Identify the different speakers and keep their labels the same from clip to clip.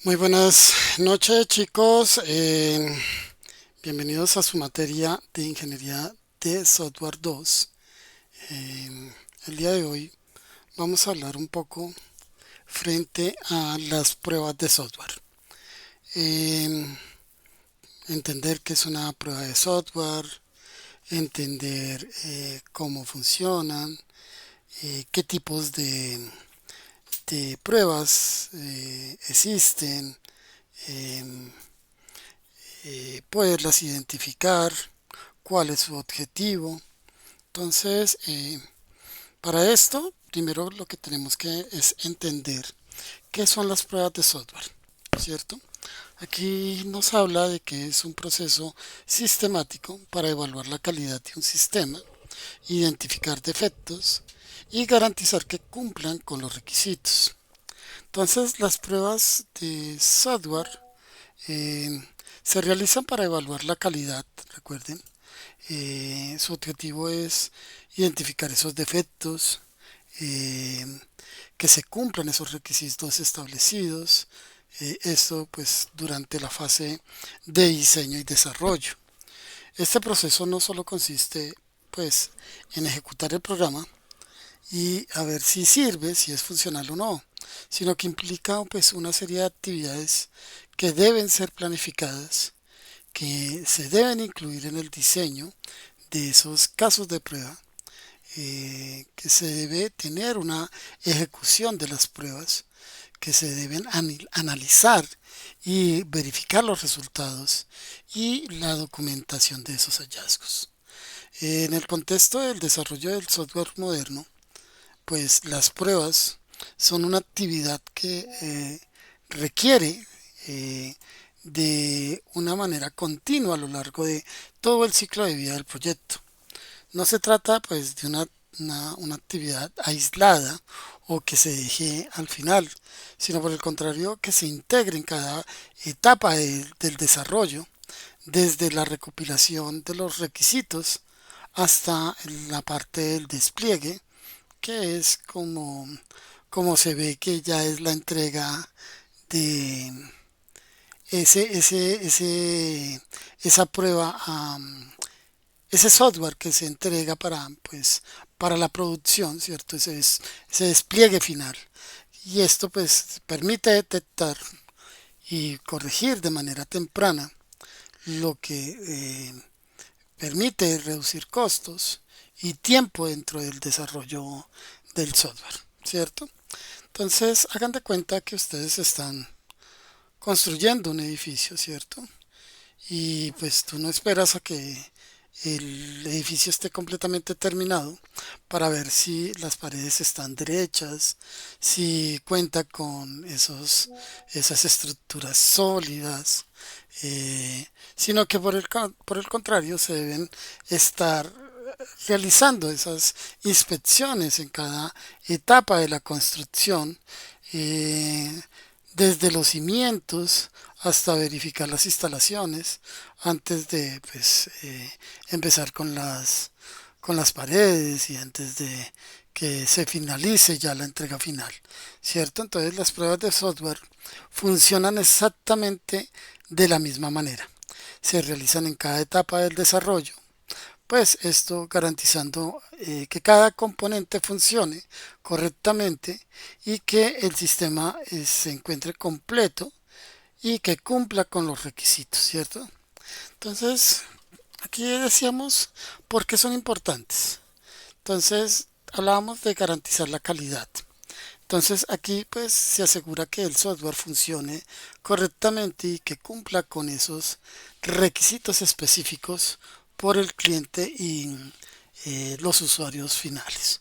Speaker 1: Muy buenas noches, chicos. Bienvenidos a su materia de Ingeniería de Software 2. El día de hoy vamos a hablar un poco frente a las pruebas de software. Eh, Entender qué es una prueba de software, entender cómo funcionan, qué tipos de pruebas existen, em, poderlas identificar, cuál es su objetivo. Entonces, para esto, primero lo que tenemos que es entender qué son las pruebas de software, ¿cierto? Aquí nos habla de que es un proceso sistemático para evaluar la calidad de un sistema, identificar defectos y garantizar que cumplan con los requisitos. Entonces, las pruebas de software eh, se realizan para evaluar la calidad, recuerden. Su objetivo es identificar esos defectos, eh, que se cumplan esos requisitos establecidos. Esto pues durante la fase de diseño y desarrollo. Este proceso no solo consiste pues en ejecutar el programa y a ver si sirve, si es funcional o no, sino que implica pues una serie de actividades que deben ser planificadas, que se deben incluir en el diseño de esos casos de prueba, que se debe tener una ejecución de las pruebas, que se deben analizar y verificar los resultados y la documentación de esos hallazgos. En el contexto del desarrollo del software moderno, pues las pruebas son una actividad que requiere de una manera continua a lo largo de todo el ciclo de vida del proyecto. No se trata pues de una actividad aislada o que se deje al final, sino por el contrario que se integre en cada etapa del desarrollo, desde la recopilación de los requisitos hasta la parte del despliegue, que es como se ve que ya es la entrega de esa prueba, ese software que se entrega para la producción, ¿cierto? Ese despliegue final. Y esto pues permite detectar y corregir de manera temprana, lo que permite reducir costos y tiempo dentro del desarrollo del software, ¿cierto? Entonces, hagan de cuenta que ustedes están construyendo un edificio, ¿cierto? Y pues tú no esperas a que el edificio esté completamente terminado para ver si las paredes están derechas, si cuenta con esas estructuras sólidas, sino que por el contrario se deben estar realizando esas inspecciones en cada etapa de la construcción, eh, desde los cimientos hasta verificar las instalaciones antes de empezar con las paredes y antes de que se finalice ya la entrega final, ¿cierto? Entonces las pruebas de software funcionan exactamente de la misma manera. Se realizan en cada etapa del desarrollo, pues esto garantizando que cada componente funcione correctamente y que el sistema se encuentre completo y que cumpla con los requisitos, ¿cierto? Entonces, aquí decíamos por qué son importantes. Entonces, hablábamos de garantizar la calidad. Entonces, aquí pues se asegura que el software funcione correctamente y que cumpla con esos requisitos específicos por el cliente y los usuarios finales.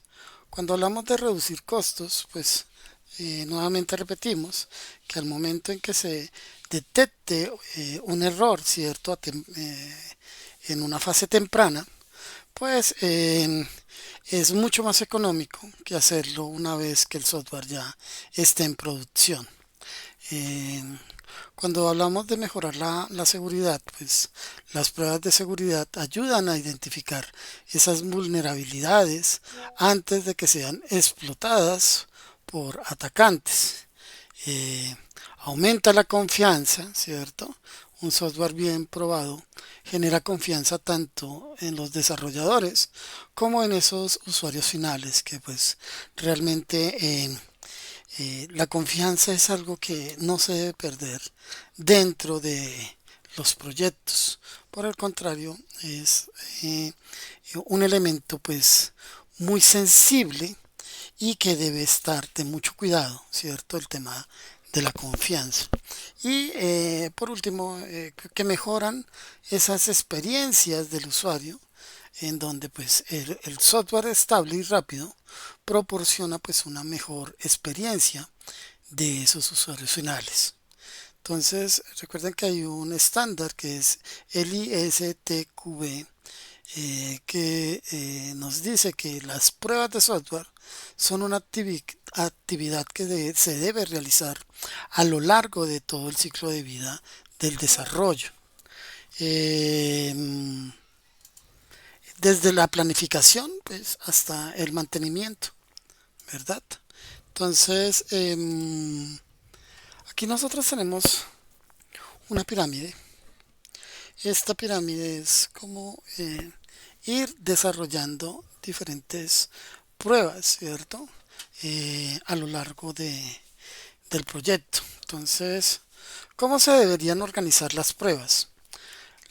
Speaker 1: Cuando hablamos de reducir costos, pues nuevamente repetimos que al momento en que se detecte un error, ¿cierto? En una fase temprana, pues es mucho más económico que hacerlo una vez que el software ya esté en producción. Eh, Cuando hablamos de mejorar la seguridad, pues las pruebas de seguridad ayudan a identificar esas vulnerabilidades antes de que sean explotadas por atacantes. Eh, aumenta la confianza, ¿cierto? Un software bien probado genera confianza tanto en los desarrolladores como en esos usuarios finales que pues realmente la confianza es algo que no se debe perder dentro de los proyectos. Por el contrario, es un elemento pues muy sensible y que debe estar de mucho cuidado, ¿cierto? El tema de la confianza. Y por último, que mejoran esas experiencias del usuario en donde pues el software estable y rápido proporciona pues una mejor experiencia de esos usuarios finales. Entonces, recuerden que hay un estándar que es el ISTQB que nos dice que las pruebas de software son una actividad que se debe realizar a lo largo de todo el ciclo de vida del desarrollo. Eh, Desde la planificación pues, hasta el mantenimiento, ¿verdad? Entonces, aquí nosotros tenemos una pirámide. Esta pirámide es como ir desarrollando diferentes pruebas, ¿cierto? A lo largo del proyecto. Entonces, ¿cómo se deberían organizar las pruebas?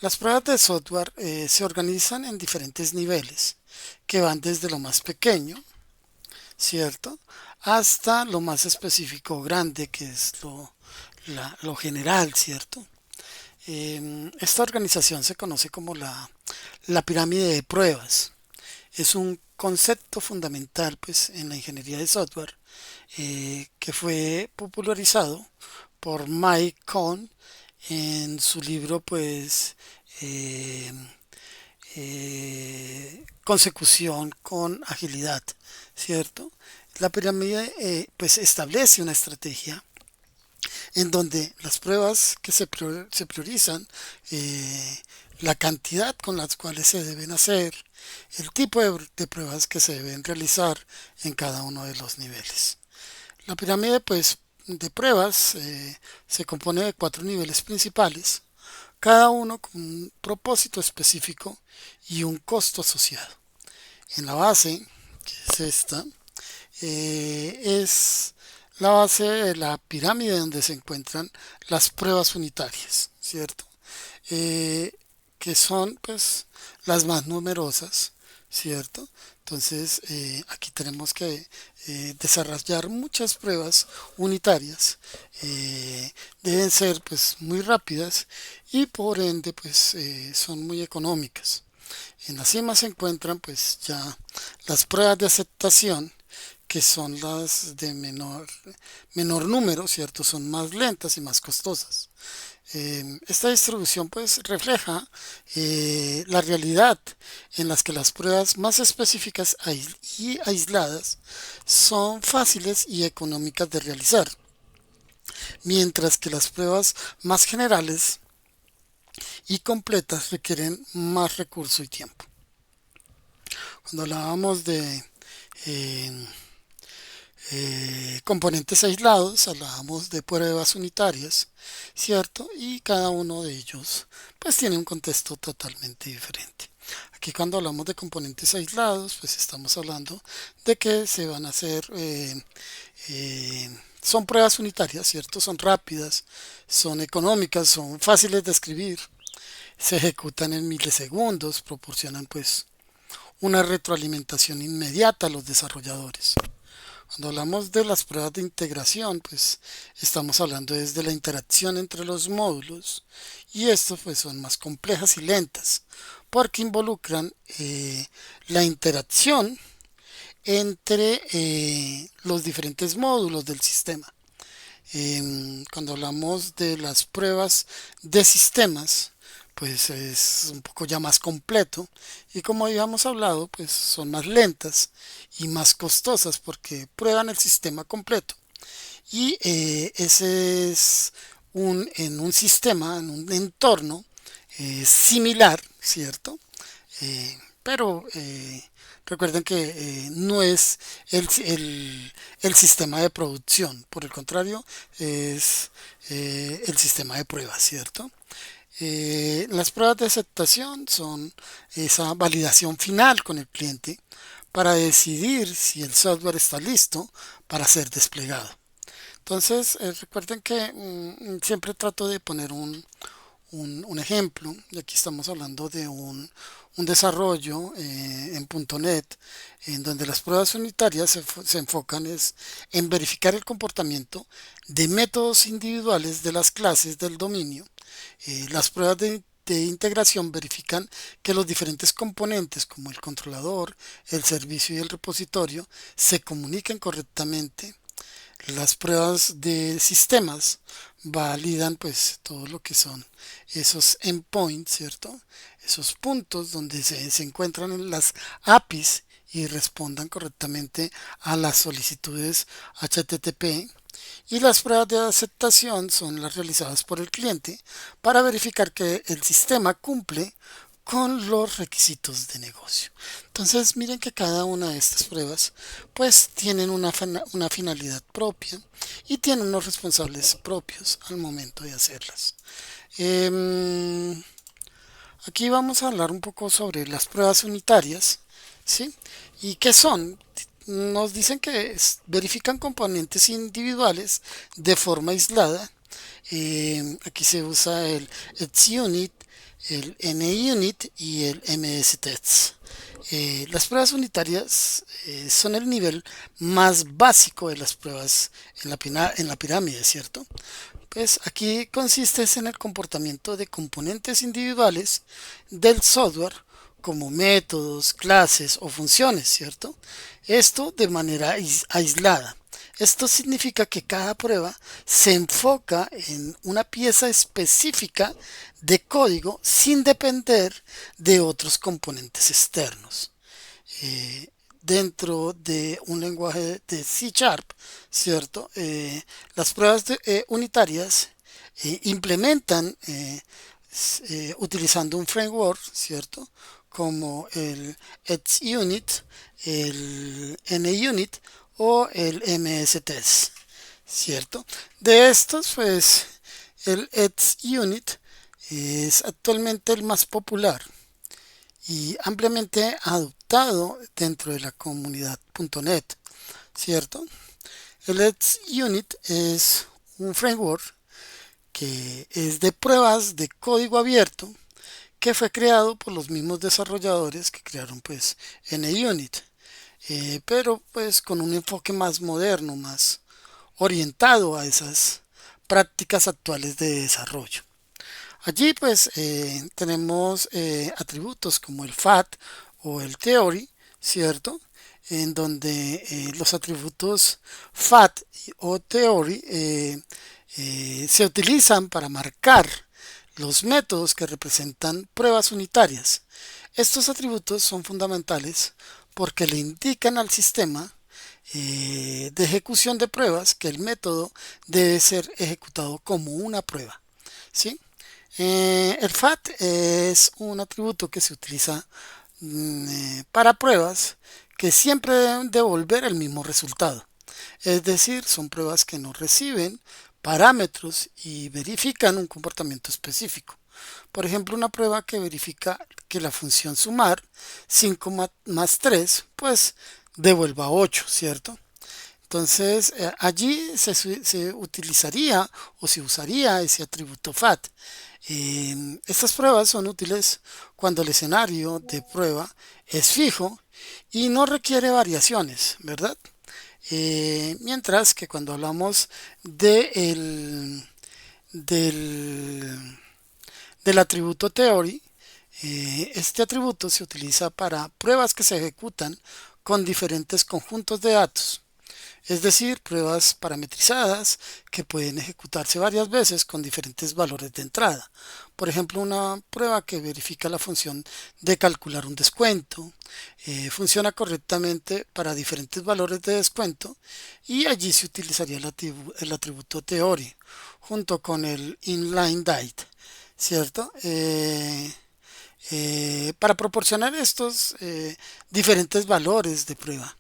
Speaker 1: Las pruebas de software se organizan en diferentes niveles, que van desde lo más pequeño, ¿cierto? Hasta lo más específico o grande, que es lo general, ¿cierto? Esta organización se conoce como la pirámide de pruebas. Es un concepto fundamental pues, en la ingeniería de software que fue popularizado por Mike Cohn en su libro pues eh, consecución con agilidad, ¿cierto? La pirámide pues establece una estrategia en donde las pruebas que se priorizan, la cantidad con las cuales se deben hacer, el tipo de pruebas que se deben realizar en cada uno de los niveles. La pirámide pues, de pruebas se compone de cuatro niveles principales, cada uno con un propósito específico y un costo asociado. En la base, que es esta, es la base de la pirámide donde se encuentran las pruebas unitarias, ¿cierto? Eh, que son pues las más numerosas, ¿cierto? Entonces aquí tenemos que desarrollar muchas pruebas unitarias. Deben ser pues muy rápidas y por ende pues son muy económicas. En la cima se encuentran pues ya las pruebas de aceptación que son las de menor número, ¿cierto? Son más lentas y más costosas. Esta distribución pues refleja la realidad en las que las pruebas más específicas y aisladas son fáciles y económicas de realizar, mientras que las pruebas más generales y completas requieren más recurso y tiempo. Cuando hablábamos de eh, componentes aislados, hablábamos de pruebas unitarias, ¿cierto? Y cada uno de ellos pues tiene un contexto totalmente diferente. Aquí cuando hablamos de componentes aislados, pues estamos hablando de que se van a hacer, son pruebas unitarias, ¿cierto? Son rápidas, son económicas, son fáciles de escribir, se ejecutan en milisegundos, proporcionan pues una retroalimentación inmediata a los desarrolladores. Cuando hablamos de las pruebas de integración, pues estamos hablando desde la interacción entre los módulos y estos pues son más complejas y lentas porque involucran la interacción entre los diferentes módulos del sistema. Cuando hablamos de las pruebas de sistemas, pues es un poco ya más completo y como habíamos hablado, pues son más lentas y más costosas porque prueban el sistema completo y ese es en un sistema, en un entorno similar, ¿cierto? Pero Recuerden que no es el sistema de producción, por el contrario, es el sistema de pruebas, ¿cierto? Las pruebas de aceptación son esa validación final con el cliente para decidir si el software está listo para ser desplegado. Entonces, recuerden que siempre trato de poner un ejemplo, y aquí estamos hablando de un desarrollo en .NET, en donde las pruebas unitarias se enfocan en verificar el comportamiento de métodos individuales de las clases del dominio. Las pruebas de integración verifican que los diferentes componentes como el controlador, el servicio y el repositorio se comuniquen correctamente. Las pruebas de sistemas validan pues todo lo que son esos endpoints, ¿cierto? Esos puntos donde se encuentran en las APIs y respondan correctamente a las solicitudes HTTP. Y las pruebas de aceptación son las realizadas por el cliente para verificar que el sistema cumple con los requisitos de negocio. Entonces, miren que cada una de estas pruebas pues tienen una finalidad propia y tienen unos responsables propios al momento de hacerlas. Em, Aquí vamos a hablar un poco sobre las pruebas unitarias, ¿sí? ¿Y qué son? Nos dicen que verifican componentes individuales de forma aislada. Aquí se usa el XUnit, el NUnit y el MSTest. Las pruebas unitarias son el nivel más básico de las pruebas en la pirámide, ¿cierto? Pues aquí consiste en el comportamiento de componentes individuales del software como métodos, clases o funciones, ¿cierto? Esto de manera aislada. Esto significa que cada prueba se enfoca en una pieza específica de código sin depender de otros componentes externos. Eh, Dentro de un lenguaje de C Sharp, ¿cierto? Las pruebas unitarias implementan utilizando un framework, ¿cierto? Como el XUnit, el NUnit o el MSTest, ¿cierto? De estos, pues, el XUnit es actualmente el más popular y ampliamente adoptado dentro de la comunidad .NET, ¿cierto? El XUnit es un framework que es de pruebas de código abierto que fue creado por los mismos desarrolladores que crearon pues NUnit, pero pues con un enfoque más moderno, más orientado a esas prácticas actuales de desarrollo. Allí pues tenemos atributos como el FAT o el Theory, ¿cierto? En donde los atributos FAT o Theory se utilizan para marcar los métodos que representan pruebas unitarias. Estos atributos son fundamentales porque le indican al sistema de ejecución de pruebas que el método debe ser ejecutado como una prueba, ¿sí? El FAT es un atributo que se utiliza para pruebas que siempre deben devolver el mismo resultado. Es decir, son pruebas que no reciben parámetros y verifican un comportamiento específico. Por ejemplo, una prueba que verifica que la función sumar 5 más 3, pues devuelva 8, ¿cierto? Entonces, allí se utilizaría o se usaría ese atributo FAT. Estas pruebas son útiles cuando el escenario de prueba es fijo y no requiere variaciones, ¿verdad? Mientras que cuando hablamos del, del atributo theory, este atributo se utiliza para pruebas que se ejecutan con diferentes conjuntos de datos. Es decir, pruebas parametrizadas que pueden ejecutarse varias veces con diferentes valores de entrada. Por ejemplo, una prueba que verifica la función de calcular un descuento. Funciona correctamente para diferentes valores de descuento y allí se utilizaría el atributo theory junto con el inline date, ¿cierto? para proporcionar estos diferentes valores de prueba.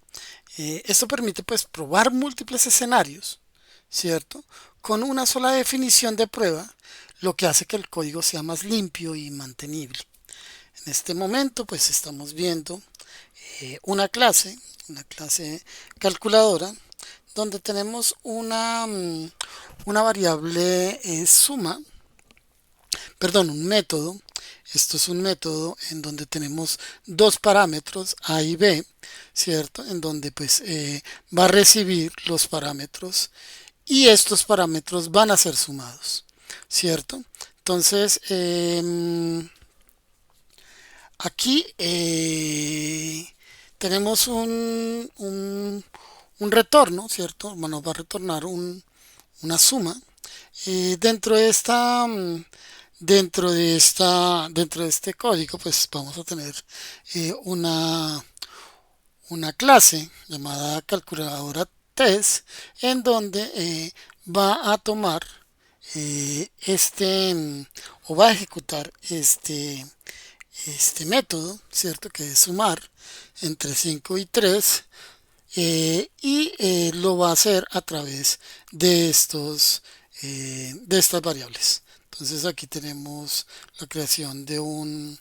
Speaker 1: Esto permite pues probar múltiples escenarios, ¿cierto? Con una sola definición de prueba, lo que hace que el código sea más limpio y mantenible. En este momento pues estamos viendo una clase calculadora, donde tenemos una variable suma, perdón, un método. Esto es un método en donde tenemos dos parámetros A y B, ¿cierto? En donde pues va a recibir los parámetros y estos parámetros van a ser sumados, ¿cierto? Entonces, aquí tenemos un retorno, ¿cierto? Bueno, va a retornar una suma. Dentro de dentro de este código, pues vamos a tener eh, una, una clase llamada calculadora test, en donde va a tomar o va a ejecutar este método, ¿cierto? Que es sumar entre 5 y 3 y lo va a hacer a través de estas variables. Entonces aquí tenemos la creación de un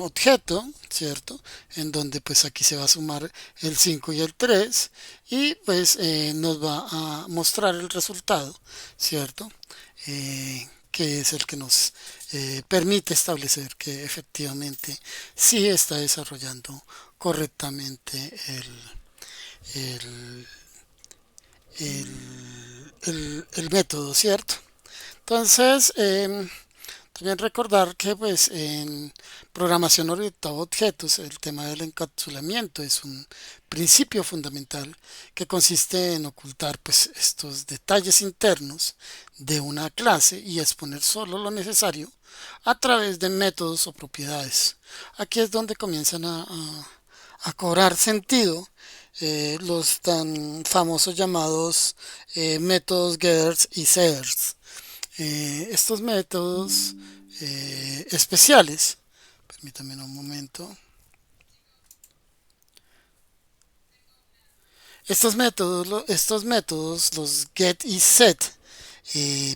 Speaker 1: objeto, ¿cierto? En donde pues aquí se va a sumar el 5 y el 3 y pues nos va a mostrar el resultado, ¿cierto? Que es el que nos permite establecer que efectivamente sí está desarrollando correctamente el, el método, ¿cierto? Entonces, también recordar que pues en programación orientada a objetos el tema del encapsulamiento es un principio fundamental que consiste en ocultar pues estos detalles internos de una clase y exponer solo lo necesario a través de métodos o propiedades. Aquí es donde comienzan a cobrar sentido los tan famosos llamados métodos getters y setters. Estos métodos especiales, permítame un momento, estos métodos, los get y set,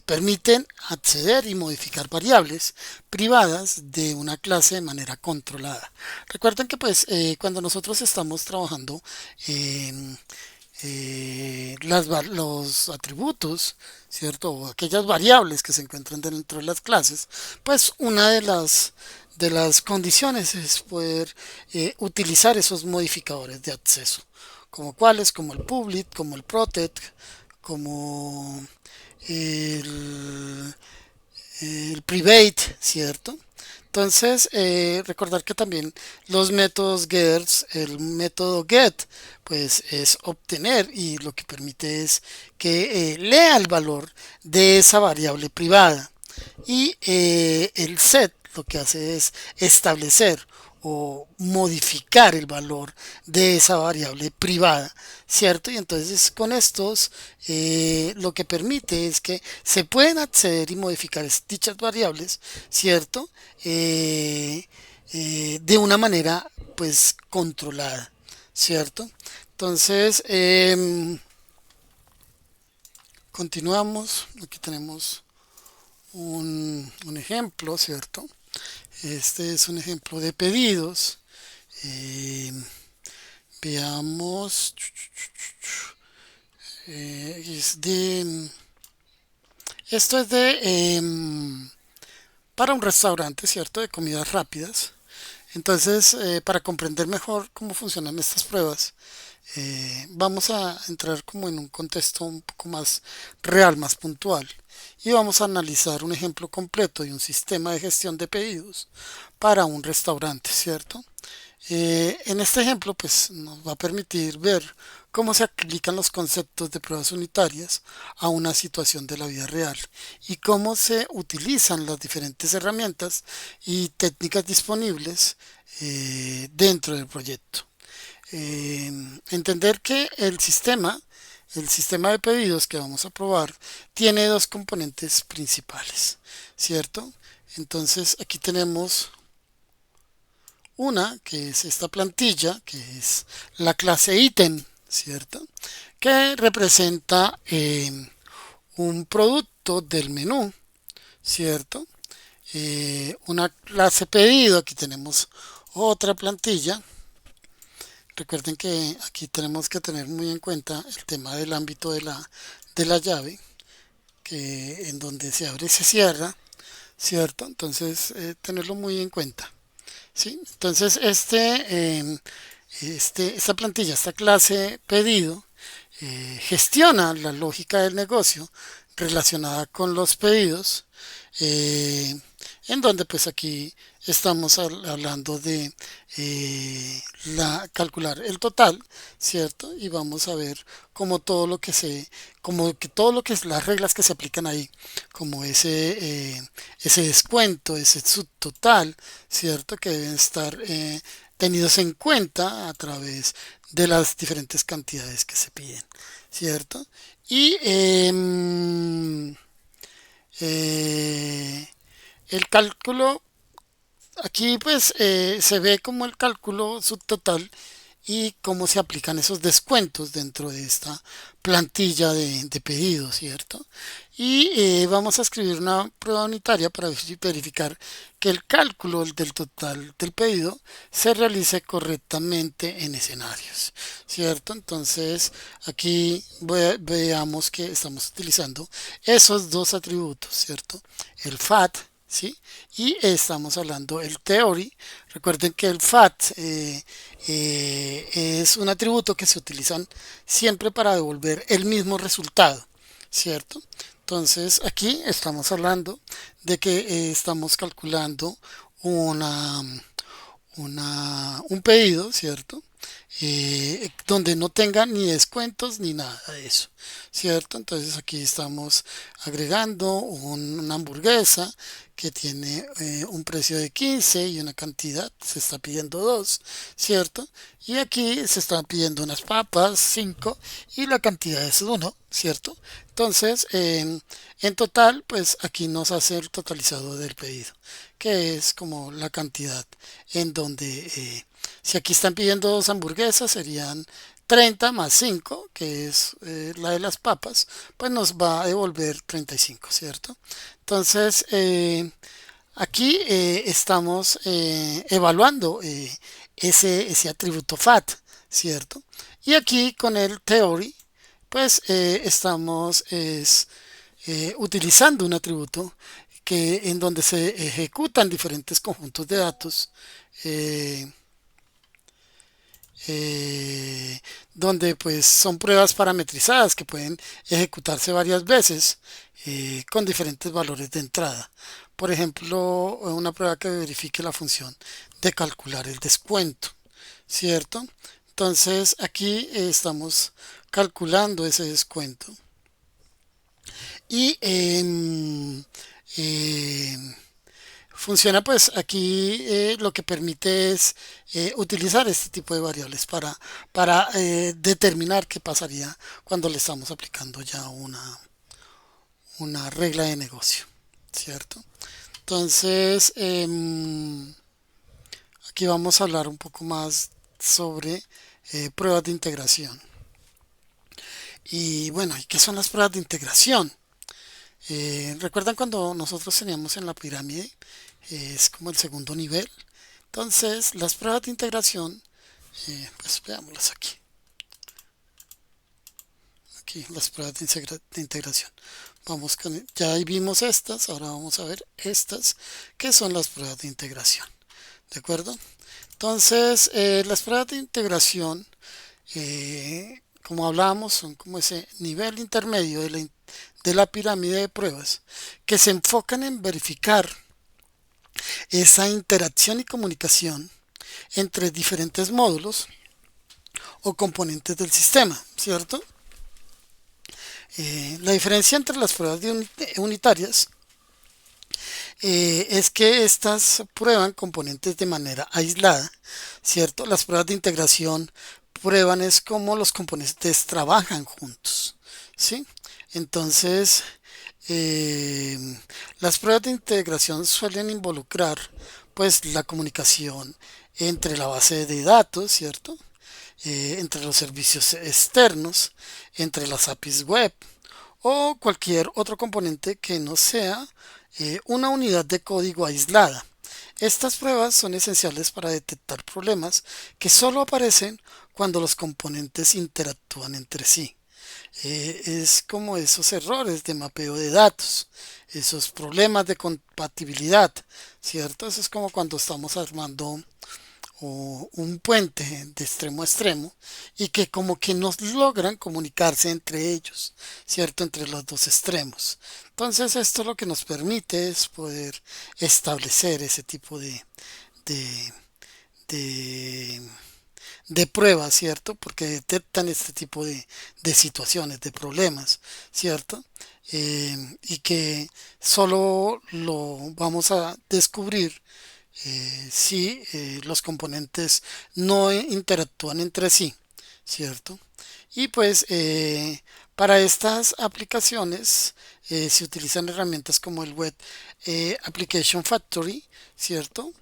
Speaker 1: permiten acceder y modificar variables privadas de una clase de manera controlada. Recuerden que pues cuando nosotros estamos trabajando en los atributos, ¿cierto? O aquellas variables que se encuentran dentro de las clases, pues una de las condiciones es poder utilizar esos modificadores de acceso, como cuáles, como el public, como el protect, como el, el private, ¿cierto? Entonces, recordar que también los métodos gets, el método get, pues es obtener y lo que permite es que lea el valor de esa variable privada. Y el set lo que hace es establecer o modificar el valor de esa variable privada, ¿cierto? Y entonces con estos lo que permite es que se pueden acceder y modificar dichas variables, ¿cierto? De una manera pues controlada, ¿cierto? Entonces, continuamos, aquí tenemos un ejemplo, ¿cierto? Este es un ejemplo de pedidos. Eh, veamos. Es de. Esto es de. Para un restaurante, ¿cierto? De comidas rápidas. Entonces, para comprender mejor cómo funcionan estas pruebas, vamos a entrar como en un contexto un poco más real, más puntual. Y vamos a analizar un ejemplo completo de un sistema de gestión de pedidos para un restaurante, ¿cierto? En este ejemplo, pues nos va a permitir ver cómo se aplican los conceptos de pruebas unitarias a una situación de la vida real y cómo se utilizan las diferentes herramientas y técnicas disponibles dentro del proyecto. Entender que el sistema de pedidos que vamos a probar, tiene dos componentes principales, ¿cierto? Entonces aquí tenemos Una, que es esta plantilla, que es la clase ítem, ¿cierto? Que representa un producto del menú, ¿cierto? Una clase pedido, aquí tenemos otra plantilla. Recuerden que aquí tenemos que tener muy en cuenta el tema del ámbito de la llave, que en donde se abre y se cierra, ¿cierto? Entonces, tenerlo muy en cuenta, ¿sí? Entonces, esta plantilla, esta clase pedido, gestiona la lógica del negocio relacionada con los pedidos, eh, en donde pues aquí estamos hablando de calcular el total, ¿cierto? Y vamos a ver como todo lo que como que todo lo que es las reglas que se aplican ahí, como ese descuento, ese subtotal, ¿cierto? Que deben estar tenidos en cuenta a través de las diferentes cantidades que se piden, ¿cierto? Y eh, el cálculo, aquí pues se ve como el cálculo subtotal y cómo se aplican esos descuentos dentro de esta plantilla de pedidos, ¿cierto? Y vamos a escribir una prueba unitaria para verificar que el cálculo del total del pedido se realice correctamente en escenarios, ¿cierto? Entonces aquí veamos que estamos utilizando esos dos atributos, ¿cierto? El FAT, ¿sí? Y estamos hablando el theory. Recuerden que el FAT es un atributo que se utilizan siempre para devolver el mismo resultado, ¿cierto? Entonces aquí estamos hablando de que estamos calculando una, un pedido, ¿cierto? Donde no tenga ni descuentos ni nada de eso, ¿cierto? Entonces aquí estamos agregando una hamburguesa que tiene un precio de 15 y una cantidad, se está pidiendo 2, ¿cierto? Y aquí se están pidiendo unas papas, 5 y la cantidad es 1, ¿cierto? Entonces, en total, pues aquí nos hace el totalizado del pedido, que es como la cantidad en donde, si aquí están pidiendo dos hamburguesas, serían 30 más 5 que es la de las papas, pues nos va a devolver 35, ¿cierto? Entonces, aquí estamos evaluando ese atributo FAT, ¿cierto? Y aquí con el theory, pues estamos utilizando un atributo que en donde se ejecutan diferentes conjuntos de datos, eh, donde pues son pruebas parametrizadas que pueden ejecutarse varias veces con diferentes valores de entrada. Por ejemplo, una prueba que verifique la función de calcular el descuento, ¿cierto? Entonces aquí estamos calculando ese descuento y funciona pues aquí lo que permite es utilizar este tipo de variables para determinar qué pasaría cuando le estamos aplicando ya una regla de negocio, ¿cierto? Entonces, aquí vamos a hablar un poco más sobre pruebas de integración. Y bueno, ¿y qué son las pruebas de integración? ¿Recuerdan cuando nosotros teníamos en la pirámide? Es como el segundo nivel. Entonces, las pruebas de integración, pues veámoslas aquí. Aquí, las pruebas de integración. Vamos con, ya vimos estas, ahora vamos a ver estas, que son las pruebas de integración. ¿De acuerdo? Entonces, las pruebas de integración, como hablábamos, son como ese nivel intermedio de la pirámide de pruebas que se enfocan en verificar esa interacción y comunicación entre diferentes módulos o componentes del sistema, ¿cierto? La diferencia entre las pruebas unitarias es que estas prueban componentes de manera aislada, ¿cierto? Las pruebas de integración prueban es cómo los componentes trabajan juntos, ¿sí? Entonces, eh, las pruebas de integración suelen involucrar pues la comunicación entre la base de datos, ¿cierto? Entre los servicios externos, entre las APIs web o cualquier otro componente que no sea una unidad de código aislada. Estas pruebas son esenciales para detectar problemas que solo aparecen cuando los componentes interactúan entre sí. Es como esos errores de mapeo de datos, esos problemas de compatibilidad, ¿cierto? Eso es como cuando estamos armando un puente de extremo a extremo y que como que no logran comunicarse entre ellos, ¿cierto? Entre los dos extremos. Entonces esto lo que nos permite es poder establecer ese tipo de, de, de pruebas, ¿cierto? Porque detectan este tipo de situaciones, de problemas, ¿cierto? Y que solo lo vamos a descubrir si los componentes no interactúan entre sí, ¿cierto? Y pues para estas aplicaciones se utilizan herramientas como el Web Application Factory, ¿cierto?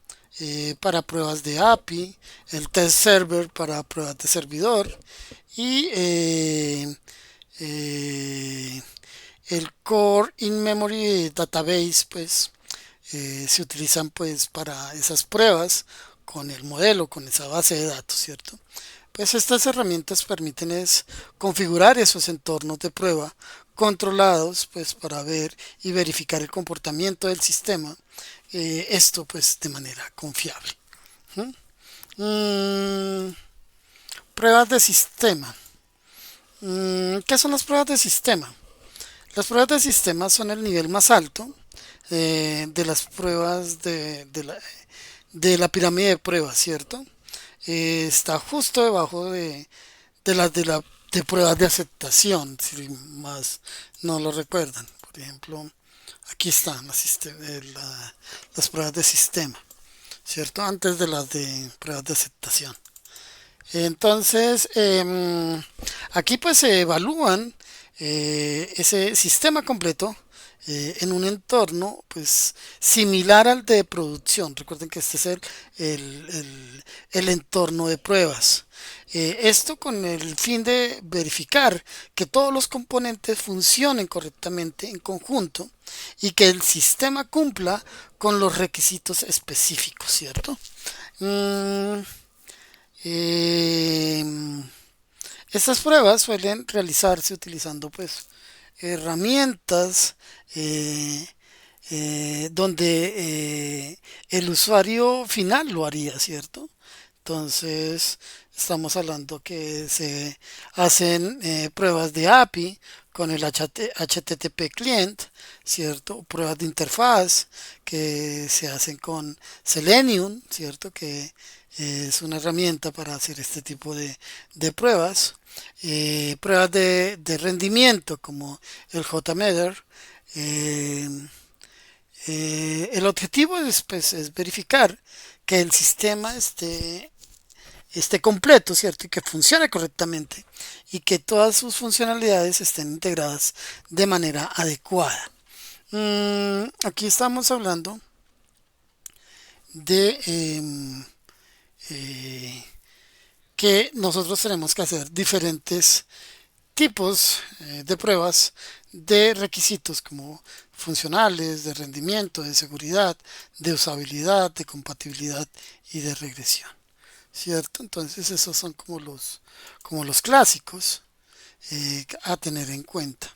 Speaker 1: Para pruebas de API, el Test Server para pruebas de servidor y eh, el Core In-Memory Database, pues se utilizan pues para esas pruebas con el modelo, con esa base de datos, ¿cierto? Pues estas herramientas permiten es configurar esos entornos de prueba controlados pues para ver y verificar el comportamiento del sistema, esto pues de manera confiable. ¿Mm? Mm, Pruebas de sistema. ¿Qué son las pruebas de sistema? Las pruebas de sistema son el nivel más alto de las pruebas de la pirámide de pruebas, ¿cierto? Está justo debajo de las de pruebas de aceptación, si más no lo recuerdan. Por ejemplo, aquí están las pruebas de sistema, ¿cierto? Antes de las de pruebas de aceptación. Entonces, aquí pues se evalúan ese sistema completo en un entorno pues similar al de producción. Recuerden que este es el entorno de pruebas. Esto con el fin de verificar que todos los componentes funcionen correctamente en conjunto y que el sistema cumpla con los requisitos específicos, ¿cierto? Mm, eh, Estas pruebas suelen realizarse utilizando pues herramientas eh, donde el usuario final lo haría, ¿cierto? Entonces, estamos hablando que se hacen pruebas de API con el HTTP client, ¿cierto? Pruebas de interfaz que se hacen con Selenium, ¿cierto? Que es una herramienta para hacer este tipo de pruebas. Pruebas de rendimiento como el JMeter. Eh, el objetivo es, pues, es verificar que el sistema esté completo, ¿cierto? Y que funcione correctamente y que todas sus funcionalidades estén integradas de manera adecuada. Aquí estamos hablando de eh, que nosotros tenemos que hacer diferentes tipos de pruebas de requisitos como funcionales, de rendimiento, de seguridad, de usabilidad, de compatibilidad y de regresión. ¿Cierto? Entonces esos son como los clásicos a tener en cuenta.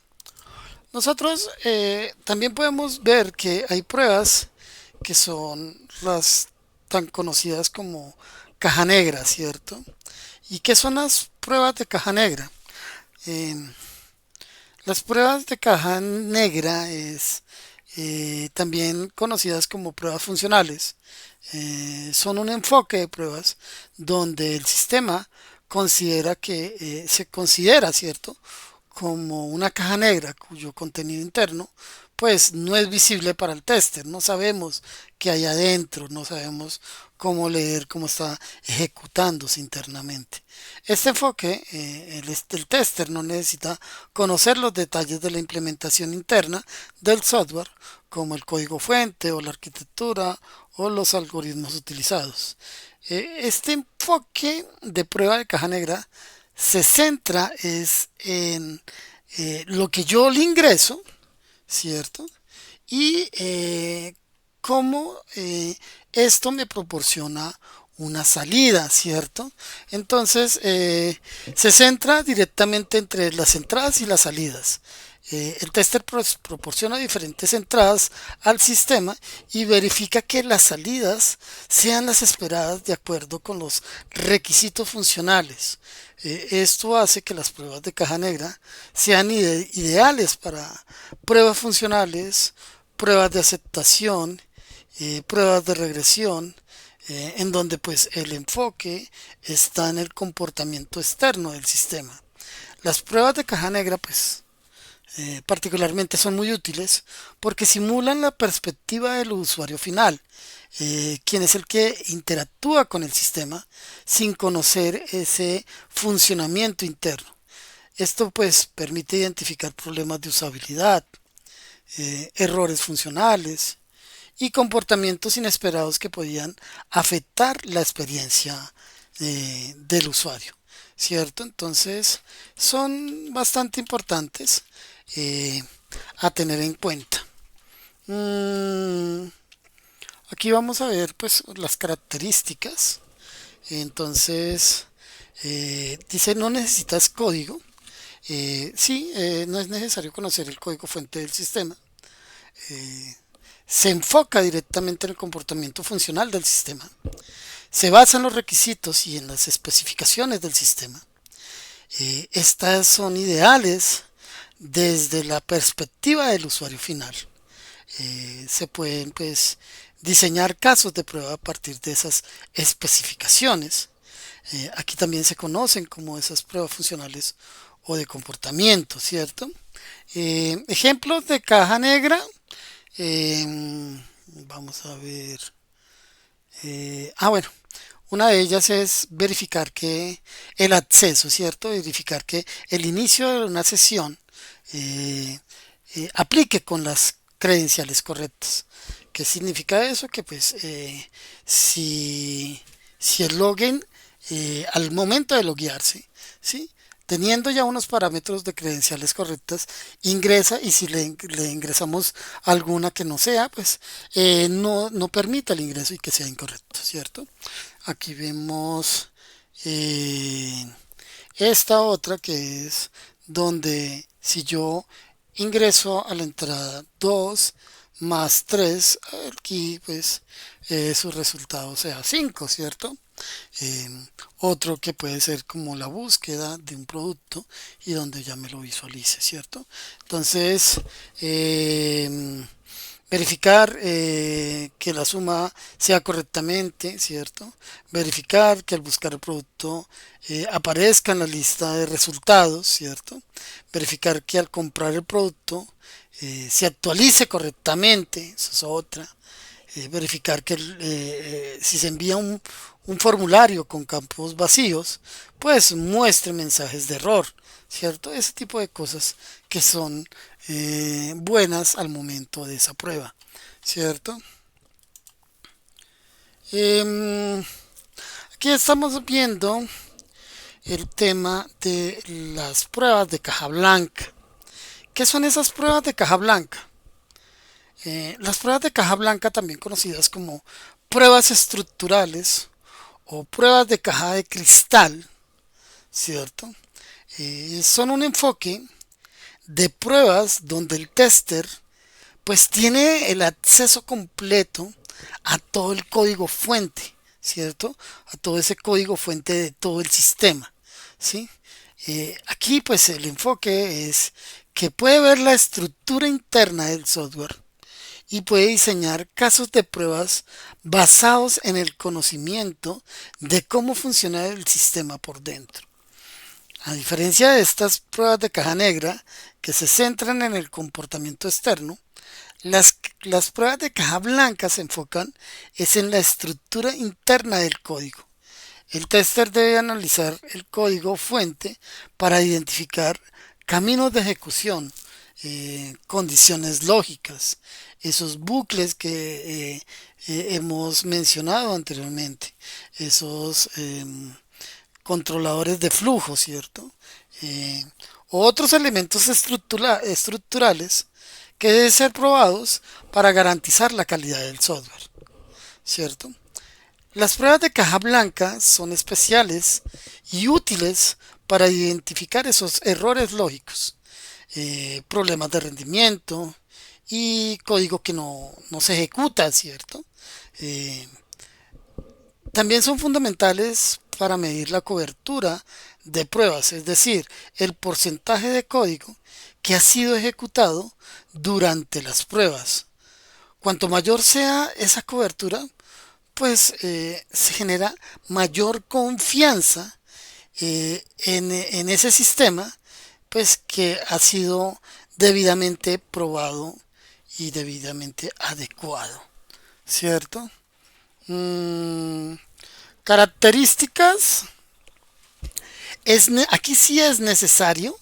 Speaker 1: Nosotros también podemos ver que hay pruebas que son las tan conocidas como caja negra, ¿cierto? ¿Y qué son las pruebas de caja negra? Eh, las pruebas de caja negra es también conocidas como pruebas funcionales. Son un enfoque de pruebas donde el sistema considera que se considera, ¿cierto? Como una caja negra cuyo contenido interno pues no es visible para el tester. No sabemos qué hay adentro, no sabemos cómo leer, cómo está ejecutándose internamente. Este enfoque, el tester no necesita conocer los detalles de la implementación interna del software, como el código fuente o la arquitectura o los algoritmos utilizados. Este enfoque de prueba de caja negra se centra en lo que yo le ingreso, ¿cierto? Y cómo esto me proporciona una salida, ¿cierto? Entonces, se centra directamente entre las entradas y las salidas. El tester proporciona diferentes entradas al sistema y verifica que las salidas sean las esperadas de acuerdo con los requisitos funcionales. Esto hace que las pruebas de caja negra sean ideales para pruebas funcionales, pruebas de aceptación, pruebas de regresión, en donde pues el enfoque está en el comportamiento externo del sistema. Las pruebas de caja negra pues particularmente son muy útiles porque simulan la perspectiva del usuario final, quien es el que interactúa con el sistema sin conocer ese funcionamiento interno. Esto pues permite identificar problemas de usabilidad, errores funcionales y comportamientos inesperados que podían afectar la experiencia del usuario, ¿cierto? Entonces son bastante importantes eh, a tener en cuenta. Mm, Aquí vamos a ver pues las características. Entonces dice no necesitas código. Sí, no es necesario conocer el código fuente del sistema. Eh, Se enfoca directamente en el comportamiento funcional del sistema. Se basa en los requisitos y en las especificaciones del sistema. Estas son ideales desde la perspectiva del usuario final. Se pueden pues diseñar casos de prueba a partir de esas especificaciones. Aquí también se conocen como esas pruebas funcionales o de comportamiento, ¿cierto? Ejemplos de caja negra. Vamos a ver. Bueno, una de ellas es verificar que el acceso, ¿cierto? Verificar que el inicio de una sesión eh, aplique con las credenciales correctas. ¿Qué significa eso? Que pues si, si el login al momento de loguearse, ¿sí? Teniendo ya unos parámetros de credenciales correctas, ingresa y si le ingresamos alguna que no sea, pues no permita el ingreso y que sea incorrecto, ¿cierto? Aquí vemos eh, esta otra que es donde si yo ingreso a la entrada 2 más 3 aquí pues su resultado sea 5, ¿cierto? Eh, Otro que puede ser como la búsqueda de un producto y donde ya me lo visualice, ¿cierto? Entonces, verificar que la suma sea correctamente, ¿cierto? Verificar que al buscar el producto aparezca en la lista de resultados, ¿cierto? Verificar que al comprar el producto se actualice correctamente, eso es otra. Verificar que si se envía un formulario con campos vacíos, pues muestre mensajes de error, ¿cierto? Ese tipo de cosas que son buenas al momento de esa prueba, ¿cierto? Em, Aquí estamos viendo el tema de las pruebas de caja blanca. ¿Qué son esas pruebas de caja blanca? Las pruebas de caja blanca, también conocidas como pruebas estructurales o pruebas de caja de cristal, ¿cierto? Son un enfoque de pruebas donde el tester pues tiene el acceso completo a todo el código fuente, ¿cierto? A todo ese código fuente de todo el sistema, ¿sí? Aquí pues el enfoque es que puede ver la estructura interna del software y puede diseñar casos de pruebas basados en el conocimiento de cómo funciona el sistema por dentro. A diferencia de estas pruebas de caja negra que se centran en el comportamiento externo, las pruebas de caja blanca se enfocan es en la estructura interna del código. El tester debe analizar el código fuente para identificar caminos de ejecución, condiciones lógicas, esos bucles que hemos mencionado anteriormente, esos controladores de flujo, ¿cierto? Eh, Otros elementos estructurales que deben ser probados para garantizar la calidad del software, ¿cierto? Las pruebas de caja blanca son especiales y útiles para identificar esos errores lógicos, problemas de rendimiento y código que no se ejecuta, ¿cierto? Eh, También son fundamentales para medir la cobertura de pruebas, es decir, el porcentaje de código que ha sido ejecutado durante las pruebas. Cuanto mayor sea esa cobertura, pues se genera mayor confianza en ese sistema, pues que ha sido debidamente probado y debidamente adecuado, ¿cierto? Mm, Características. Aquí sí es necesario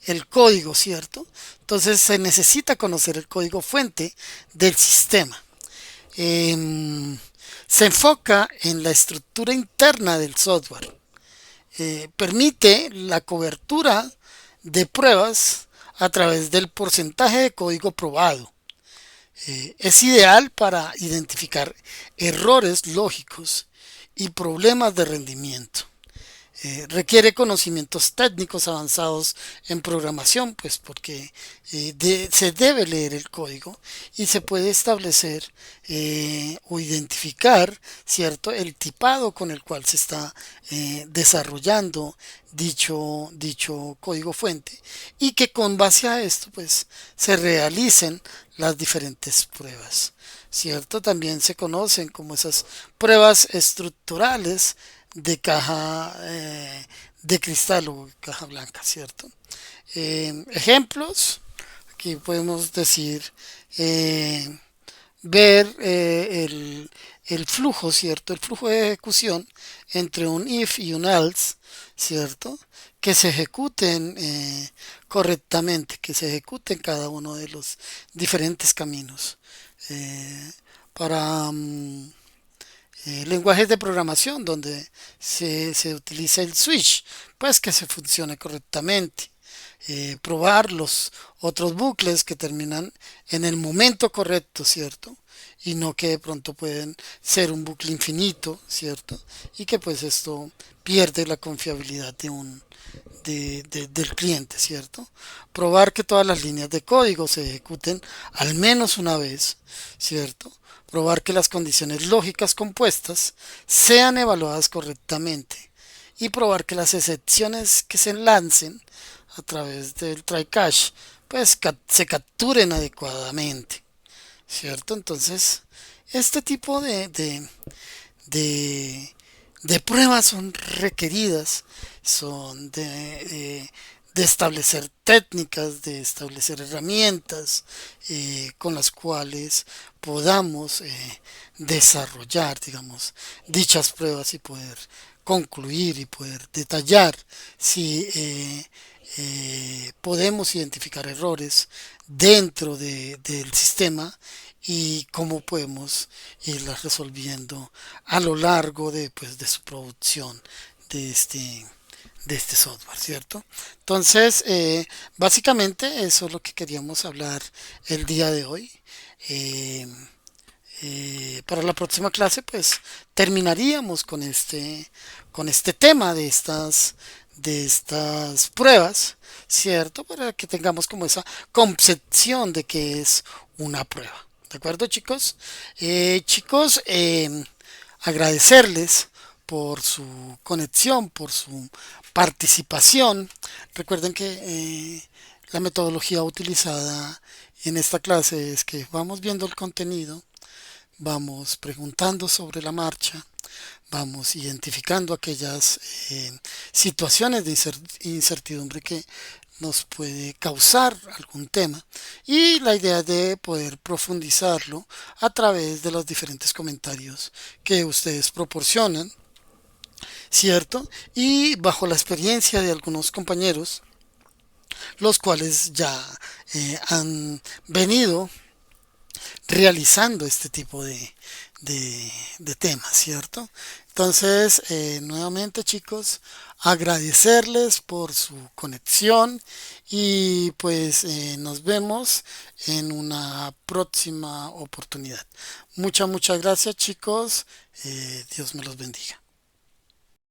Speaker 1: el código, ¿cierto? Entonces se necesita conocer el código fuente del sistema. Em, Se enfoca en la estructura interna del software. Permite la cobertura de pruebas a través del porcentaje de código probado. Es ideal para identificar errores lógicos y problemas de rendimiento. Requiere conocimientos técnicos avanzados en programación, pues porque se debe leer el código y se puede establecer o identificar, ¿cierto?, el tipado con el cual se está desarrollando dicho código fuente y que con base a esto, pues, se realicen las diferentes pruebas, ¿cierto? También se conocen como esas pruebas estructurales de cristal o caja blanca, ¿cierto? Ejemplos, aquí podemos decir, eh, ver el flujo, ¿cierto? El flujo de ejecución entre un if y un else, ¿cierto? Que se ejecuten correctamente, que se ejecuten cada uno de los diferentes caminos. Eh, para Lenguajes de programación donde se utiliza el switch, pues que se funcione correctamente. Probar los otros bucles que terminan en el momento correcto, ¿cierto? Y no que de pronto pueden ser un bucle infinito, ¿cierto? Y que pues esto pierde la confiabilidad del cliente, ¿cierto? Probar que todas las líneas de código se ejecuten al menos una vez, ¿cierto? Probar que las condiciones lógicas compuestas sean evaluadas correctamente y probar que las excepciones que se lancen a través del try catch pues se capturen adecuadamente, ¿cierto? Entonces, este tipo de, de pruebas son requeridas, son de establecer técnicas, de establecer herramientas con las cuales podamos desarrollar, digamos, dichas pruebas y poder concluir y poder detallar si podemos identificar errores dentro del sistema y cómo podemos irlas resolviendo a lo largo de su producción de de este software, ¿cierto? Entonces, básicamente eso es lo que queríamos hablar el día de hoy. Eh, para la próxima clase, pues terminaríamos con este tema de estas pruebas, ¿cierto? Para que tengamos como esa concepción de que es una prueba. ¿De acuerdo, chicos? Chicos, agradecerles por su conexión, por su participación. Recuerden que la metodología utilizada en esta clase es que vamos viendo el contenido, vamos preguntando sobre la marcha vamos identificando aquellas situaciones de incertidumbre que nos puede causar algún tema y la idea de poder profundizarlo a través de los diferentes comentarios que ustedes proporcionan, ¿cierto? Y bajo la experiencia de algunos compañeros, los cuales ya han venido realizando este tipo de temas, ¿cierto? Entonces, nuevamente chicos, agradecerles por su conexión y pues nos vemos en una próxima oportunidad. Muchas gracias chicos. Dios me los bendiga.